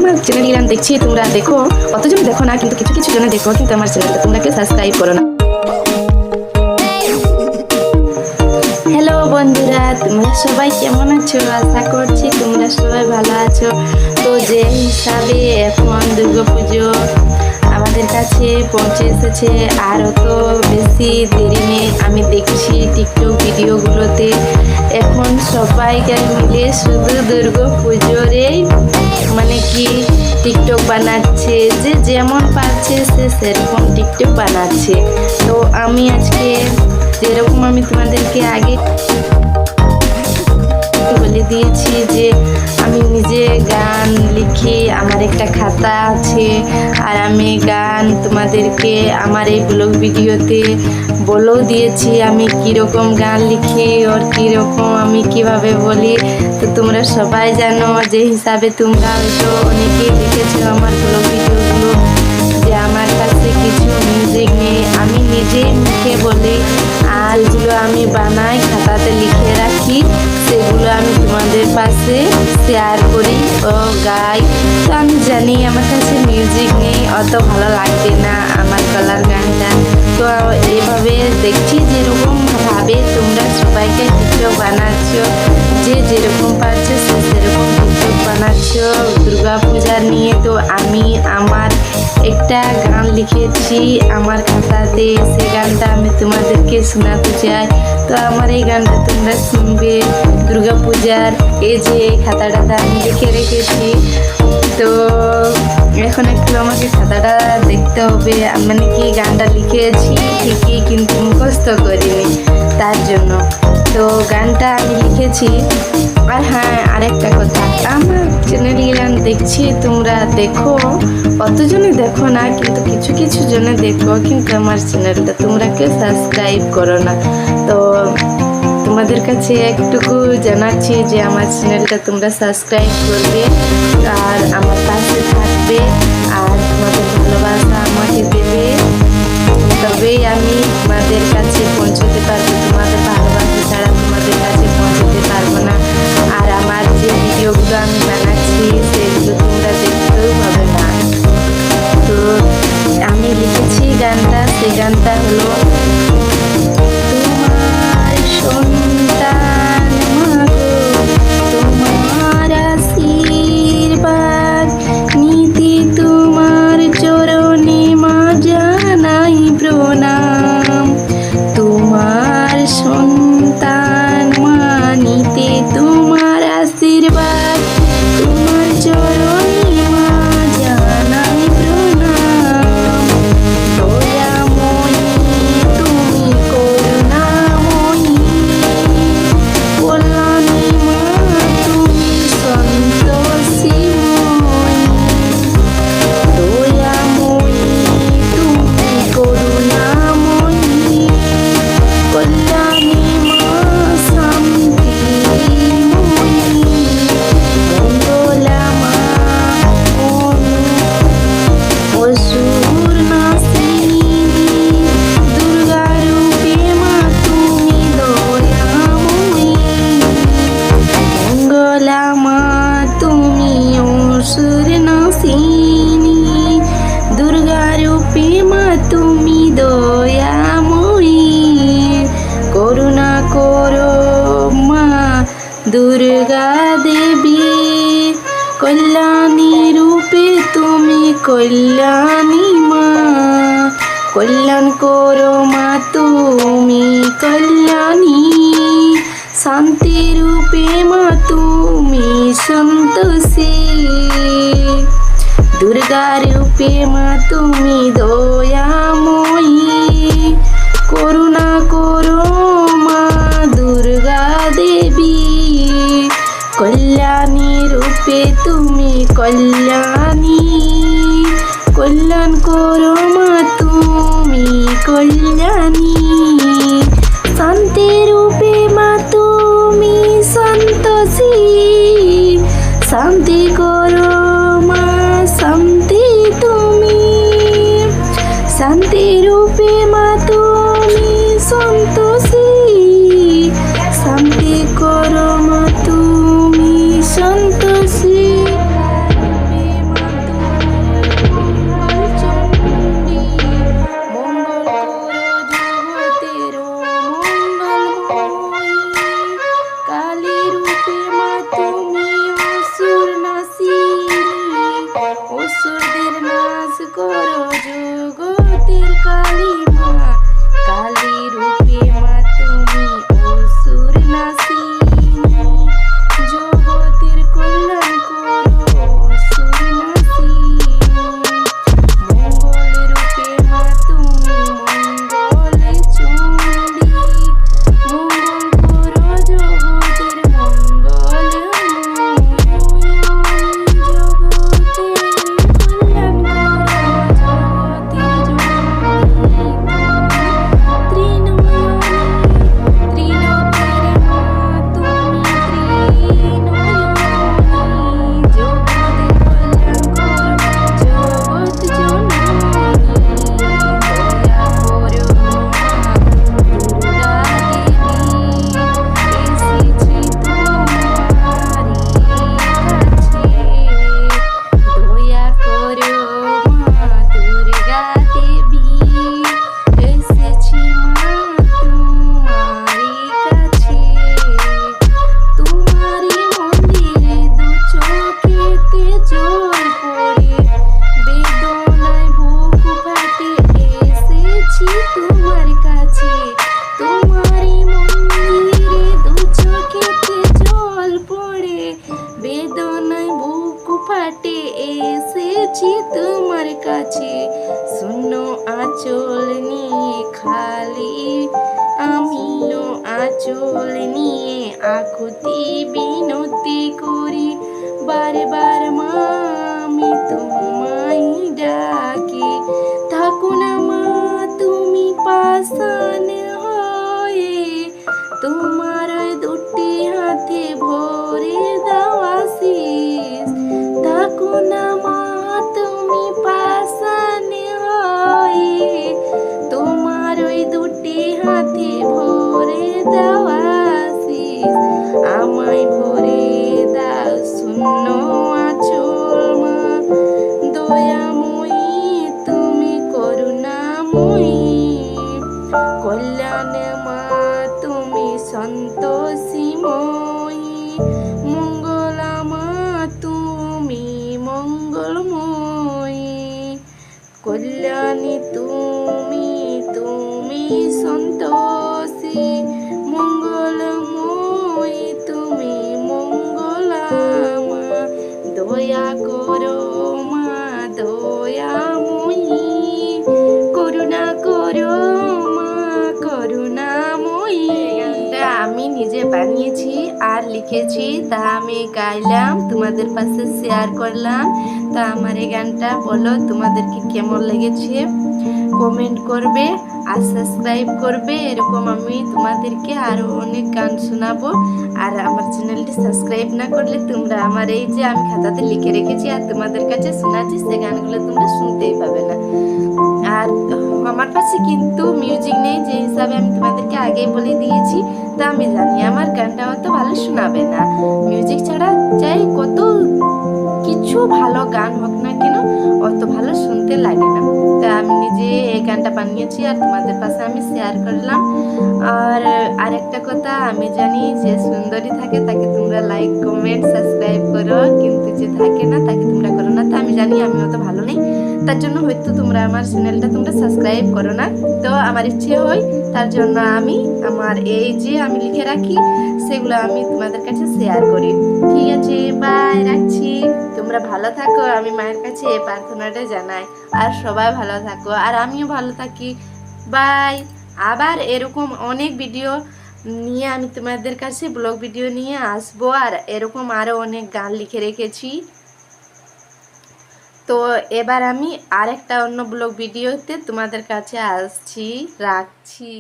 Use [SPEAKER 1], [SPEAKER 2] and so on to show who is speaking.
[SPEAKER 1] আমার channel Iran দেখছি তোমরা দেখো, অতজন দেখো না কিন্তু কিছু কিছু জনে দেখো, কিন্তু আমার চ্যানেলটা তোমরা কেউ সাবস্ক্রাইব করো না। হ্যালো বন্ধুরা, তোমরা সবাই কেমন আছো? আশা করছি তোমরা সবাই ভালো আছো। তো যে হিসাবে এখন দুর্গাপুজো আমাদের কাছে পৌঁছে এসেছে, আর অত বেশি দেরি নেই। আমি দেখছি টিকটক ভিডিওগুলোতে এখন সবাইকে মিলে শুধু দুর্গাপুজোরেই মানে কি টিকটক বানাচ্ছে, যে যেমন পারছে সে সেরকম টিকটক বানাচ্ছে। তো আমি আজকে যেরকম আমি তোমাদেরকে আগে বলে দিয়েছি যে আমি নিজে গান লিখি, আমার একটা খাতা আছে, আর আমি গান তোমাদেরকে আমার এই ব্লগ ভিডিওতে বলেও দিয়েছি আমি কীরকম গান লিখি আর কীরকম আমি কিভাবে বলি। তো তোমরা সবাই জানো, যে হিসাবে তোমরা হয়তো অনেকেই দেখেছো আমার ব্লগ ভিডিওগুলো, যে আমার কাছে কিছু মিউজিক নেই, আমি নিজে মুখে বলি, আর যেগুলো আমি বানাই খাতাতে লিখে রাখি সেগুলো আমি তোমাদের পাশে শেয়ার করি ও গাই। তো আমি জানি আমার কাছে মিউজিক নেই, অত ভালো লাগবে না আমার গলার গানটা। তো এভাবে দেখছি যেরকম ভাবে তোমরা সবাইকে টিকটক বানাচ্ছ, যে যেরকম পারছো সে সেরকম টিকটক বানাচ্ছ দুর্গা পূজা নিয়ে। তো আমি আমার একটা গান লিখেছি আমার খাতাতে, সেই গানটা আমি তোমাদেরকে শোনাতে চাই। তো আমার এই গানটা তোমরা শুনবে দুর্গা পূজার। এই যে খাতাটাতে আমি লিখে রেখেছি, তো এখন একটু আমাকে খাতাটা দেখতে হবে, মানে কি গানটা লিখেছি ঠিকই কিন্তু মুখস্থ করিনি তার জন্য। তো গানটা আমি লিখেছি। আর হ্যাঁ, আরেকটা কথা, আমার চ্যানেল গান দেখছি তোমরা দেখো, অতজনে দেখো না কিন্তু কিছু কিছু জনে দেখো, কিন্তু আমার চ্যানেলটা তোমরা কেউ সাবস্ক্রাইব করো না। তো তোমাদের কাছে একটুকু জানাচ্ছি যে আমার চ্যানেলটা তোমরা সাবস্ক্রাইব করবে আর আমার পাশে থাকবে, আর তোমাদের ভালোবাসা আমাকে দেবে, তবেই আমি তোমাদের কাছে পৌঁছতে পারবো। তোমাদের ভালোবাসা ছাড়া তোমাদের কাছে পৌঁছতে পারবো না। আর আমার যে ভিডিওগুলো আমি বানাচ্ছি সেগুলো তোমরা দেখতেও পাবে না। তো আমি লিখেছি গানটা, সেই গানটা হলো তোমার সন্তান মাগো, তোমার আশীর্বাদ নীতি তোমার চরণে মা জানাই প্রণাম। তোমার সন্তান মানিতে তোমার আশীর্বাদ, তোমার চরণে মা জানাই প্রণাম। দয়াময়ী তুমি করুণাময়ী, কল্যাণী মা তুমি সন্তোষীময়ী। দয়াময়ী তুমি করুণাময়ী, কল্যাণী মা শান্তিময়ী। মঙ্গলা মা অসুর নাশিনী, দুর্গা রূপে মা তুমি দয়াময়ী। মঙ্গলা মা তুমি অসুর নাশিনী, দুর্গা রূপে মা তুমি দয়াময়ী। করুণা করো মা দুর্গা দেবী, কল্যাণী রূপে তুমি কল্যাণী মা। কল্যাণ করো মা তুমি কল্যাণী, শান্তি রূপে মা তুমি সন্তোষী। দুর্গা রূপে মা তুমি দয়াময়ী, করুণা করো মা দুর্গা দেবী, কল্যাণী রূপে তুমি কল্যাণী। কল্যাণ করো মা তুমি কল্যাণী, শান্তি রূপে মা তুমি সন্তোষী। শান্তি করো মা শান্তি তুমি, শান্তি রূপে মা তুমি সন্তোষী। শান্তি করো মা তুমি সন্তোষী। এসেছি তোমার কাছে, শূন্য আঁচল নিয়ে খালি আমিও আঁচল নিয়ে আকুতি বিনতি করি, বারবার মা আমি তোমায় ডাকি, থাকো না মা তুমি পাশানে হয়ে, তোমার ওই দুটি হাতে ভরে দাও আশিস, থাকো না মা তুমি পাশানে হয়ে, তোমার ওই দুটি হাতে ভরে দাও আশিস, আমায় ভরে দাও শূন্য আঁচল মা, দয়াময়ী তুমি করুণাময়ী, কল্যাণ মা তুমি সন্তোষীময়ী, মঙ্গলা মা তুমি মঙ্গলময়ী, কল্যাণী তুমি তুমি সন্তোষী, মঙ্গলময়ী তুমি মঙ্গলা মা, দয়া করো মা দয়াময়ী, করুণা করো মা করুণাময়ী। গানটা আমি নিজে বানিয়েছি আর লিখেছি, তা আমি গাইলাম, তোমাদের পাশে শেয়ার করলাম। তা আমার এই গানটা বলো তোমাদেরকে কেমন লেগেছে, কমেন্ট করবে আর সাবস্ক্রাইব করবে। এরকম আমি তোমাদেরকে আরও অনেক গান শোনাবো। আর আমার চ্যানেলটি সাবস্ক্রাইব না করলে তোমরা আমার এই যে আমি খাতাতে লিখে রেখেছি আর তোমাদের কাছে শোনাচ্ছি, সে গানগুলো তোমরা শুনতেই পাবে না। আর আমার কাছে কিন্তু মিউজিক নেই, যে হিসাবে আমি তোমাদেরকে আগেই বলে দিয়েছি। তা আমি জানি আমার গানটা অত ভালো শোনাবে না, মিউজিক ছাড়া চাই কত কিছু ভালো গান হোক না কেন অত ভালো শুনতে লাগে না। তা আমি নিজে এই গানটা বানিয়েছি আর তোমাদের পাশে আমি শেয়ার করলাম। আর আরেকটা কথা, আমি জানি যে সুন্দরী থাকে তাকে তোমরা লাইক কমেন্ট সাবস্ক্রাইব করো, কিন্তু যে থাকে না তাকে তোমরা করো না। তা আমি জানি আমি অত ভালো নেই, তার জন্য হয়তো তোমরা আমার চ্যানেলটা তোমরা সাবস্ক্রাইব করো না। তো আমার ইচ্ছে হয়, তার জন্য আমি আমার এই যে আমি লিখে রাখি সেগুলো আমি তোমাদের কাছে শেয়ার করি। ঠিক আছে, বাই, রাখছি। তোমরা ভালো থাকো, আমি মায়ের কাছে এই প্রার্থনাটা জানাই। আর সবাই ভালো থাকো আর আমিও ভালো থাকি। বাই। আবার এরকম অনেক ভিডিও নিয়ে আমি তোমাদের কাছে ব্লগ ভিডিও নিয়ে আসবো। আর এরকম আরও অনেক গান লিখে রেখেছি। তো এবার আমি আরেকটা অন্য ব্লগ ভিডিওতে তোমাদের কাছে আসছি, রাখছি।